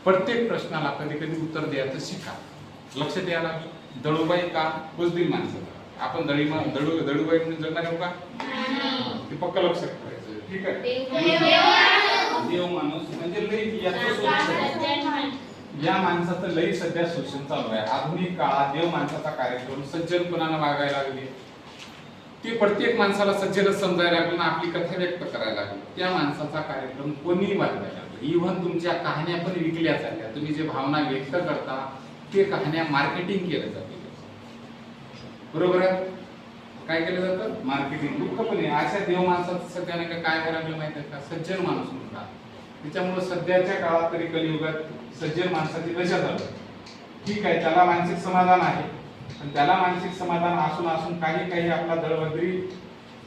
प्रत्येक प्रश्नाला कधी कधी उत्तर द्यायचं शिका. लक्ष द्यायला दळूबाई का बुजदिल माणसं. आपण दळूबाई म्हणून जगणार आहोत का? ते पक्का लक्षात ठेवायचं. ठीक आहे. देव माणूस म्हणजे लई या माणसाचं लई सध्या शोषण चालू आहे. आधुनिक काळात देव माणसाचा कार्यक्रम सज्जनपणानं वागायला लागले. ते प्रत्येक माणसाला सज्जनच समजायला लागलं, आपली कथा व्यक्त करायला लागली. त्या माणसाचा कार्यक्रम कोणी वाजवायला लागला. इव्हन तुमच्या कहाण्या पण विकल्या जात्या. तुम्ही जे भावना व्यक्त करता ते कहाण्या मार्केटिंग केलं जाते. बरोबर आहे? काय केलं जातं? मार्केटिंग. दुःख पण आहे अशा देव माणसाचं सध्या नाही का काय व्हायला लागलं माहिती आहे का? सज्जन माणूस म्हणतात. त्याच्यामुळे सध्याच्या काळात तरी कलियुगात सज्जन माणसाची दशा झाली. ठीक आहे, त्याला मानसिक समाधान आहे, पण त्याला मानसिक समाधान असून काही आपला दळभद्री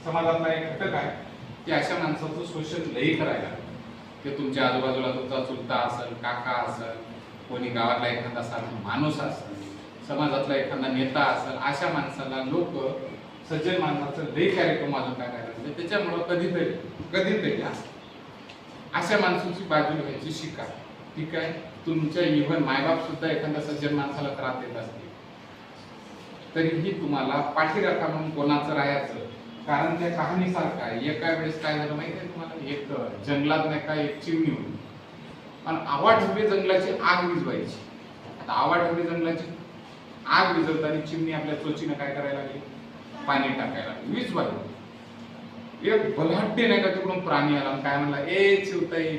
समाजातला एक घटक आहे की अशा माणसाचं शोषण लई करायला. ते तुमच्या आजूबाजूला तुमचा चुलता असेल, काका असेल, कोणी गावातला एखादा साधा माणूस असेल, समाजातला एखादा नेता असेल, अशा माणसाला लोक सज्जन माणसाचं लई कार्यक्रम अजून काय करायला. त्याच्यामुळं कधीतरी अशा माणसाची बाजू घ्यायची शिका. ठीक आहे. तुमच्या इव्हन मायबाप सुद्धा एखाद्या सज्जन माणसाला त्रास देत असतील तरीही तुम्हाला पाठीराखा म्हणून कोणाचं राहायचं. कारण त्या कहाणीसारखा एका वेळेस काय झालं माहिती आहे तुम्हाला? एक जंगलात नाही का एक चिमणी होती आणि आवाढव्य जंगलाची आग विझवायची. आता आवाढव्य जंगलाची आग विझवताना चिमणी आपल्या चोचीनं काय करायला लागली? पाणी टाकायला लागली, विझवायला. एक बलाढ्य नाही का तिकडून प्राणी आला काय म्हणला, ए चिवताई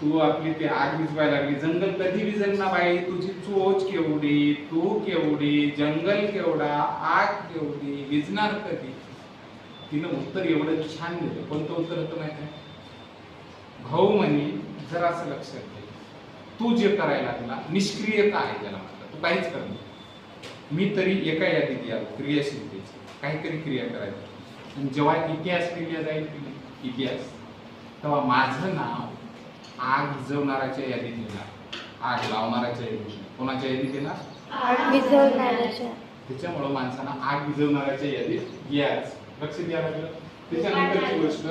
तू आपली ते आग विझवायला लागली, जंगल कधी विझल ना बाई, तुझी चोच केवढी, तू केवढी, जंगल केवढा, आग केवढी, विझणार कधी? तिनं उत्तर एवढं छान दिलं. कोणतं उत्तर होतं माहिती आहे? भाऊ म्हणे जरा असं लक्षात घे, तू जे करायला लागला निष्क्रियता आहे त्याला म्हणतात. तू काहीच कर. मी तरी एका यादीत याल क्रियाशीलतेची, काहीतरी क्रिया करायची. आणि जेव्हा इतिहास लिहिला जाईल इतिहास, तेव्हा माझं नाव आग विझवणाऱ्याच्या यादीत येणार, आग लावणाऱ्याच्या यादीत. कोणाच्या यादीत येणार? विझवणाऱ्याच्या. त्याच्यामुळं माणसानं आग विझवणाऱ्याच्या यादीत याच लक्ष द्यायला लागलं. त्याच्यानंतरची गोष्ट